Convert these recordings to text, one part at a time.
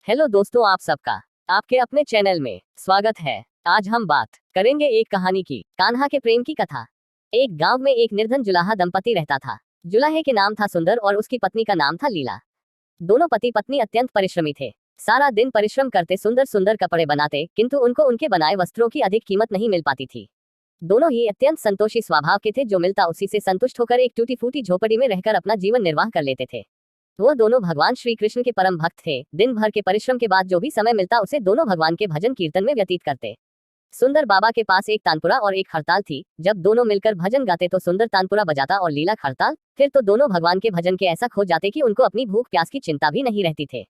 Hello दोस्तों, आप सबका आपके अपने चैनल में स्वागत है। आज हम बात करेंगे एक कहानी की, कान्हा के प्रेम की कथा। एक गांव में एक निर्धन जुलाहा दंपति रहता था। जुलाहे के नाम था सुंदर और उसकी पत्नी का नाम था लीला। दोनों पति पत्नी अत्यंत परिश्रमी थे। सारा दिन परिश्रम करते, सुंदर सुंदर कपड़े बनाते, किंतु उनको उनके बनाए वस्त्रों की अधिक कीमत नहीं मिल पाती थी। दोनों ही अत्यंत संतोषी स्वभाव के थे, जो मिलता उसी से संतुष्ट होकर एक टूटी फूटी झोपड़ी में रहकर अपना जीवन निर्वाह कर लेते थे। वो दोनों भगवान श्री कृष्ण के परम भक्त थे। दिन भर के परिश्रम के बाद जो भी समय मिलता उसे दोनों भगवान के भजन कीर्तन में व्यतीत करते। सुंदर बाबा के पास एक तानपुरा और एक खड़ताल थी। जब दोनों मिलकर भजन गाते तो सुंदर तानपुरा बजाता और लीला खड़ताल। फिर तो दोनों भगवान के भजन के ऐसा खो जाते कि उनको अपनी भूख प्यास की चिंता भी नहीं रहती थे।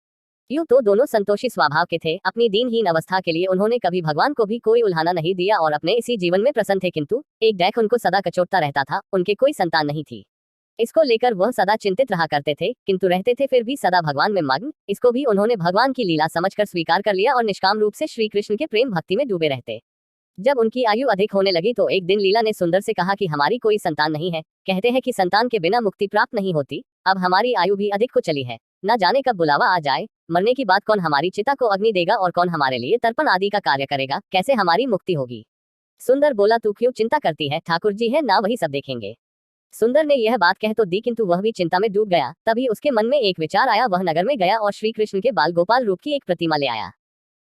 यूं तो दोनों संतोषी स्वभाव के थे। अपनी दीनहीन अवस्था के लिए उन्होंने कभी भगवान को भी कोई उल्हाना नहीं दिया और अपने इसी जीवन में प्रसन्न थे। किंतु एक दैख उनको सदा कचोटता रहता था। उनके कोई संतान नहीं थी। इसको लेकर वह सदा चिंतित रहा करते थे, किंतु रहते थे फिर भी सदा भगवान में मग्न। इसको भी उन्होंने भगवान की लीला समझकर स्वीकार कर लिया और निष्काम रूप से श्री कृष्ण के प्रेम भक्ति में डूबे रहते। जब उनकी आयु अधिक होने लगी तो एक दिन लीला ने सुंदर से कहा कि हमारी कोई संतान नहीं है। कहते हैं कि संतान के बिना मुक्ति प्राप्त नहीं होती। अब हमारी आयु भी अधिक को चली है, न जाने कब बुलावा आ जाए। मरने की बात कौन हमारी चिता को अग्नि देगा और कौन हमारे लिए तर्पण आदि का कार्य करेगा। कैसे हमारी मुक्ति होगी। सुंदर बोला, तू क्यों चिंता करती है, ठाकुर जी है ना, वही सब देखेंगे। सुंदर ने यह बात कह तो दी, किंतु वह भी चिंता में डूब गया। तभी उसके मन में एक विचार आया। वह नगर में गया और श्री कृष्ण के बाल गोपाल रूप की एक प्रतिमा ले आया।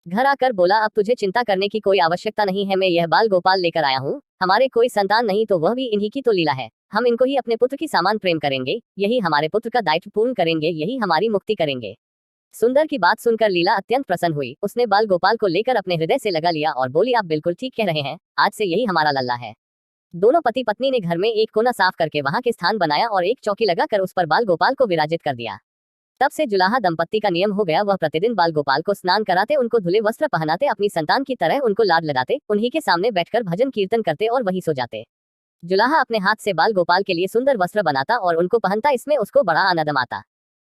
घर आकर बोला, अब तुझे चिंता करने की कोई आवश्यकता नहीं है। मैं यह बाल गोपाल लेकर आया हूँ। हमारे कोई संतान नहीं तो वह भी इन्हीं की तो लीला है। हम इनको ही अपने पुत्र की समान प्रेम करेंगे। यही हमारे पुत्र का दायित्व पूर्ण करेंगे। यही हमारी मुक्ति करेंगे। सुंदर की बात सुनकर लीला अत्यंत प्रसन्न हुई। उसने बाल गोपाल को लेकर अपने हृदय से लगा लिया और बोली, आप बिल्कुल ठीक कह रहे हैं। आज से यही हमारा लल्ला है। दोनों पति पत्नी ने घर में एक कोना साफ करके वहां के स्थान बनाया और एक चौकी लगाकर उस पर बाल गोपाल को विराजित कर दिया। तब से जुलाहा दंपत्ति का नियम हो गया। वह प्रतिदिन बाल गोपाल को स्नान कराते, उनको धुले वस्त्र पहनाते, अपनी संतान की तरह उनको लाड लगाते, उन्हीं के सामने बैठकर भजन कीर्तन करते और वही सो जाते। जुलाहा अपने हाथ से बाल गोपाल के लिए सुंदर वस्त्र बनाता और उनको पहनता। इसमें उसको बड़ा आनंद आता।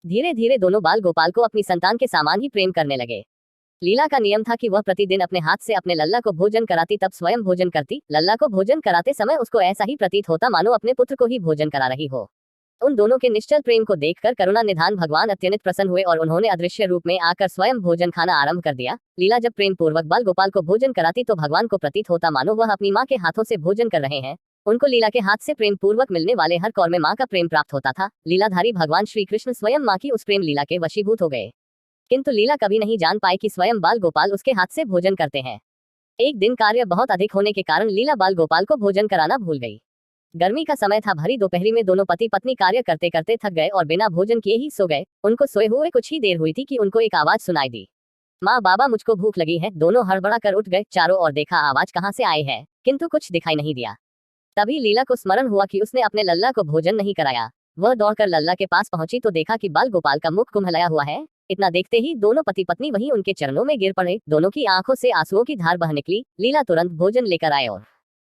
धीरे धीरे दोनों बाल गोपाल को अपनी संतान के समान ही प्रेम करने लगे। लीला का नियम था कि वह प्रतिदिन अपने हाथ से अपने लल्ला को भोजन कराती, तब स्वयं भोजन करती। लल्ला को भोजन कराते समय उसको ऐसा ही प्रतीत होता मानो अपने पुत्र को ही भोजन करा रही हो। उन दोनों के निश्चल प्रेम को देखकर करुणा निधान भगवान अत्यंत प्रसन्न हुए और उन्होंने अदृश्य रूप में आकर स्वयं भोजन खाना आरंभ कर दिया। लीला जब प्रेम पूर्वक बाल गोपाल को भोजन कराती तो भगवान को प्रतीत होता मानो वह अपनी माँ के हाथों से भोजन कर रहे हैं। उनको लीला के हाथ से प्रेम पूर्वक मिलने वाले हर कौर में माँ का प्रेम प्राप्त होता था। लीलाधारी भगवान श्री कृष्ण स्वयं माँ की उस प्रेम लीला के वशीभूत हो गए। किंतु लीला कभी नहीं जान पाई कि स्वयं बाल गोपाल उसके हाथ से भोजन करते हैं। एक दिन कार्य बहुत अधिक होने के कारण लीला बाल गोपाल को भोजन कराना भूल गई। गर्मी का समय था। भरी दोपहरी में दोनों पति पत्नी कार्य करते करते थक गए और बिना भोजन किए ही सो गए। उनको सोए हुए कुछ ही देर हुई थी कि उनको एक आवाज सुनाई दी, माँ बाबा मुझको भूख लगी है। दोनों हड़बड़ा कर उठ गए, चारों ओर देखा आवाज कहाँ से आई है, किंतु कुछ दिखाई नहीं दिया। तभी लीला को स्मरण हुआ कि उसने अपने लल्ला को भोजन नहीं कराया। वह दौड़कर लल्ला के पास पहुंची तो देखा कि बाल गोपाल का मुख कुम्हलाया हुआ है। इतना देखते ही दोनों पति पत्नी वहीं उनके चरणों में गिर पड़े। दोनों की आंखों से आंसुओं की धार बह निकली। लीला तुरंत भोजन लेकर आए और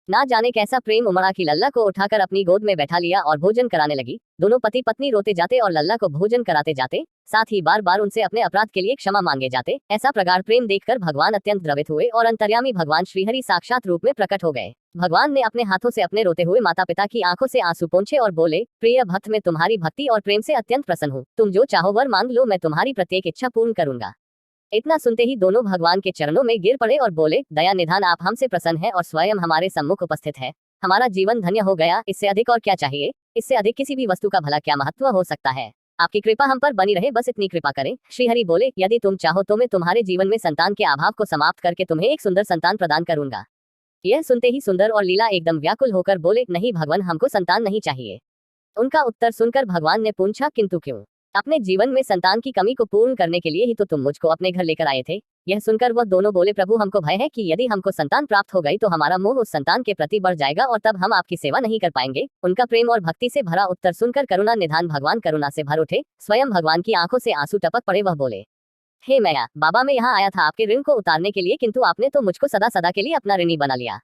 ना जाने कैसा प्रेम उमड़ा कि लल्ला को उठाकर अपनी गोद में बैठा लिया और भोजन कराने लगी। दोनों पति पत्नी रोते जाते और लल्ला को भोजन कराते जाते, साथ ही बार बार उनसे अपने अपराध के लिए क्षमा मांगे जाते। ऐसा प्रगाढ़ प्रेम देखकर भगवान अत्यंत द्रवित हुए और अंतर्यामी भगवान श्रीहरि साक्षात रूप में प्रकट हो गए। भगवान ने अपने हाथों से अपने रोते हुए माता पिता की आंखों से आंसू पोंछे और बोले, प्रिय भक्त, मैं तुम्हारी भक्ति और प्रेम से अत्यंत प्रसन्न हूँ। तुम जो चाहो वर मांग लो, मैं तुम्हारी प्रत्येक इच्छा पूर्ण करूंगा। इतना सुनते ही दोनों भगवान के चरणों में गिर पड़े और बोले, दया निधान, आप हमसे प्रसन्न हैं और स्वयं हमारे सम्मुख उपस्थित है। हमारा जीवन धन्य हो गया। इससे अधिक और क्या चाहिए। इससे अधिक किसी भी वस्तु का भला क्या महत्व हो सकता है। आपकी कृपा हम पर बनी रहे, बस इतनी कृपा करें। श्रीहरि बोले, यदि तुम चाहो तो मैं तुम्हारे जीवन में संतान के अभाव को समाप्त करके तुम्हें एक सुंदर संतान प्रदान करूंगा। यह सुनते ही सुंदर और लीला एकदम व्याकुल होकर बोले, नहीं भगवान, हमको संतान नहीं चाहिए। उनका उत्तर सुनकर भगवान ने पूछा, किंतु क्यों। अपने जीवन में संतान की कमी को पूर्ण करने के लिए ही तो तुम मुझको अपने घर लेकर आए थे। यह सुनकर वह दोनों बोले, प्रभु, हमको भय है कि यदि हमको संतान प्राप्त हो गई तो हमारा मोह उस संतान के प्रति बढ़ जाएगा और तब हम आपकी सेवा नहीं कर पाएंगे। उनका प्रेम और भक्ति से भरा उत्तर सुनकर करुणा निधान भगवान करुणा से भर उठे। स्वयं भगवान की आंखों से आंसू टपक पड़े। वह बोले, हे मैया बाबा, मैं यहाँ आया था आपके ऋण को उतारने के लिए, किंतु आपने तो मुझको सदा सदा के लिए अपना ऋणी बना लिया।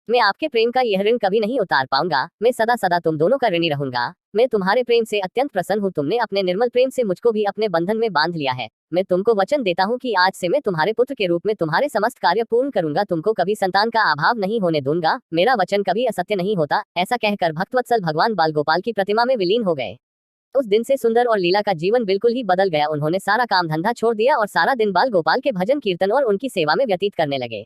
मैं आपके प्रेम का यह ऋण कभी नहीं उतार पाऊंगा। मैं सदा सदा तुम दोनों का ऋणी रहूंगा। मैं तुम्हारे प्रेम से अत्यंत प्रसन्न हूँ। तुमने अपने निर्मल प्रेम से मुझको भी अपने बंधन में बांध लिया है। मैं तुमको वचन देता हूँ कि आज से मैं तुम्हारे पुत्र के रूप में तुम्हारे समस्त कार्य पूर्ण करूंगा। तुमको कभी संतान का अभाव नहीं होने दूंगा। मेरा वचन कभी असत्य नहीं होता। ऐसा कहकर भक्तवत्सल भगवान बाल गोपाल की प्रतिमा में विलीन हो गए। उस दिन से सुंदर और लीला का जीवन बिल्कुल ही बदल गया। उन्होंने सारा काम धंधा छोड़ दिया और सारा दिन बाल गोपाल के भजन कीर्तन और उनकी सेवा में व्यतीत करने लगे।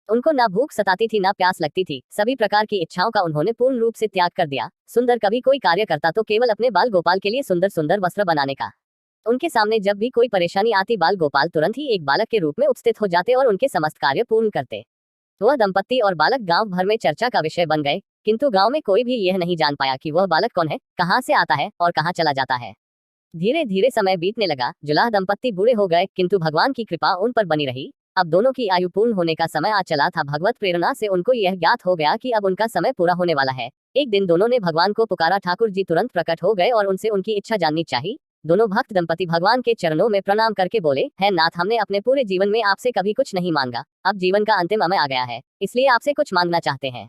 उनको ना भूख सताती थी ना प्यास लगती थी। सभी प्रकार की इच्छाओं का उन्होंने पूर्ण रूप से त्याग कर दिया। सुंदर कभी कोई कार्य करता तो केवल अपने बाल गोपाल के लिए सुंदर सुंदर वस्त्र बनाने का। उनके सामने जब भी कोई परेशानी आती बाल गोपाल तुरंत ही एक बालक के रूप में उपस्थित हो जाते और उनके समस्त कार्य पूर्ण करते। वह दंपत्ति और बालक गांव भर में चर्चा का विषय बन गए, किंतु गांव में कोई भी यह नहीं जान पाया कि वह बालक कौन है, कहां से आता है और कहां चला जाता है। धीरे धीरे समय बीतने लगा। जुलाह दंपत्ति बूढ़े हो गए, किंतु भगवान की कृपा उन पर बनी रही। अब दोनों की आयु पूर्ण होने का समय आ चला था। भगवत प्रेरणा से उनको यह ज्ञात हो गया कि अब उनका समय पूरा होने वाला है। एक दिन दोनों ने भगवान को पुकारा। ठाकुर जी तुरंत प्रकट हो गए और उनसे उनकी इच्छा जाननी चाहिए। दोनों भक्त दंपति भगवान के चरणों में प्रणाम करके बोले, है नाथ, हमने अपने पूरे जीवन में आपसे कभी कुछ नहीं मांगा। अब जीवन का अंतिम समय आ गया है, इसलिए आपसे कुछ मांगना चाहते हैं।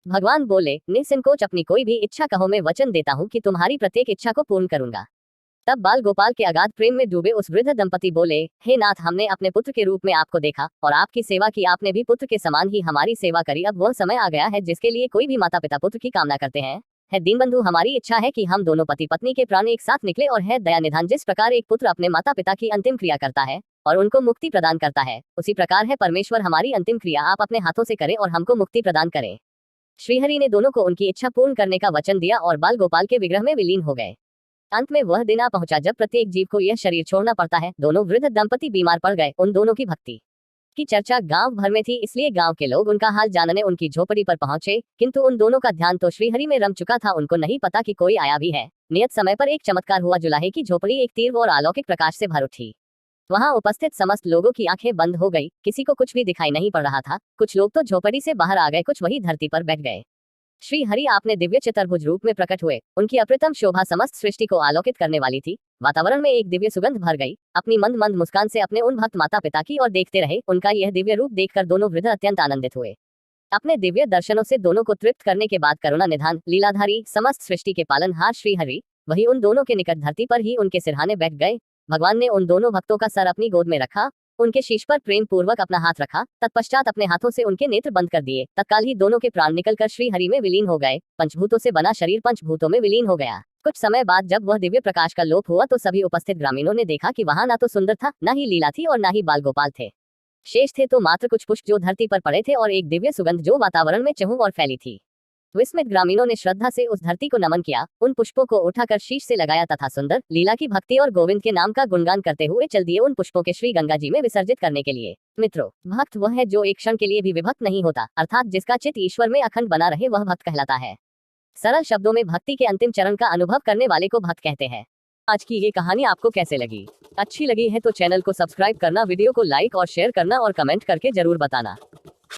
भगवान बोले, निसंकोच अपनी कोई भी इच्छा कहो, मैं वचन देता हूँ कि तुम्हारी प्रत्येक इच्छा को पूर्ण करूंगा। तब बाल गोपाल के अगाध प्रेम में डूबे उस वृद्ध दंपति बोले, हे नाथ, हमने अपने पुत्र के रूप में आपको देखा और आपकी सेवा की। आपने भी पुत्र के समान ही हमारी सेवा करी। अब वह समय आ गया है जिसके लिए कोई भी माता पिता पुत्र की कामना करते हैं। है दीनबंधु, हमारी इच्छा है कि हम दोनों पति पत्नी के प्राण एक साथ निकले। और है दया निधान, जिस प्रकार एक पुत्र अपने माता पिता की अंतिम क्रिया करता है और उनको मुक्ति प्रदान करता है, उसी प्रकार है परमेश्वर, हमारी अंतिम क्रिया आप अपने हाथों से करें और हमको मुक्ति प्रदान करें। श्रीहरि ने दोनों को उनकी इच्छा पूर्ण करने का वचन दिया और बाल गोपाल के विग्रह में विलीन हो गए। अंत में वह दिन आ पहुंचा जब प्रत्येक जीव को यह शरीर छोड़ना पड़ता है। दोनों वृद्ध दंपति बीमार पड़ गए। उन दोनों की भक्ति की चर्चा गांव भर में थी, इसलिए गांव के लोग उनका हाल जानने उनकी झोपड़ी पर पहुंचे, किंतु उन दोनों का ध्यान तो श्रीहरि में रम चुका था। उनको नहीं पता कि कोई आया भी है। नियत समय पर एक चमत्कार हुआ। जुलाहे की झोपड़ी एक तीव्र और अलौकिक प्रकाश से भर उठी। वहां उपस्थित समस्त लोगों की आंखें बंद हो गई। किसी को कुछ भी दिखाई नहीं पड़ रहा था। कुछ लोग तो झोपड़ी से बाहर आ गए, कुछ वही धरती पर बैठ गए। श्री हरि आपने दिव्य चतुर्भुज रूप में प्रकट हुए। उनकी अप्रतिम शोभा समस्त सृष्टि को आलोकित करने वाली थी। वातावरण में एक दिव्य सुगंध भर गई। अपनी मंद मंद मुस्कान से अपने उन भक्त माता पिता की ओर देखते रहे। उनका यह दिव्य रूप देखकर दोनों वृद्ध अत्यंत आनंदित हुए। अपने दिव्य दर्शनों से दोनों को तृप्त करने के बाद करुणा निधान लीलाधारी समस्त सृष्टि के पालनहार श्री हरि वही उन दोनों के निकट धरती पर ही उनके सिरहाने बैठ गए। भगवान ने उन दोनों भक्तों का सर अपनी गोद में रखा, उनके शीश पर प्रेम पूर्वक अपना हाथ रखा। तत्पश्चात अपने हाथों से उनके नेत्र बंद कर दिए। तत्काल ही दोनों के प्राण निकलकर श्री हरि में विलीन हो गए। पंचभूतों से बना शरीर पंचभूतों में विलीन हो गया। कुछ समय बाद जब वह दिव्य प्रकाश का लोप हुआ तो सभी उपस्थित ग्रामीणों ने देखा कि वहां ना तो सुंदर था, ना ही लीला थी और ना ही बाल गोपाल थे। शेष थे तो मात्र कुछ पुष्प जो धरती पर पड़े थे और एक दिव्य सुगंध जो वातावरण में चहुं और फैली थी। विस्मित ग्रामीणों ने श्रद्धा से उस धरती को नमन किया, उन पुष्पों को उठाकर शीश से लगाया तथा सुंदर लीला की भक्ति और गोविंद के नाम का गुणगान करते हुए चल दिए उन पुष्पों के श्री गंगा जी में विसर्जित करने के लिए। मित्रों, भक्त वह है जो एक क्षण के लिए भी विभक्त नहीं होता, अर्थात जिसका चित्त ईश्वर में अखंड बना रहे, वह भक्त कहलाता है। सरल शब्दों में भक्ति के अंतिम चरण का अनुभव करने वाले को भक्त कहते हैं। आज की ये कहानी आपको कैसे लगी? अच्छी लगी है तो चैनल को सब्सक्राइब करना, वीडियो को लाइक और शेयर करना और कमेंट करके जरूर बताना।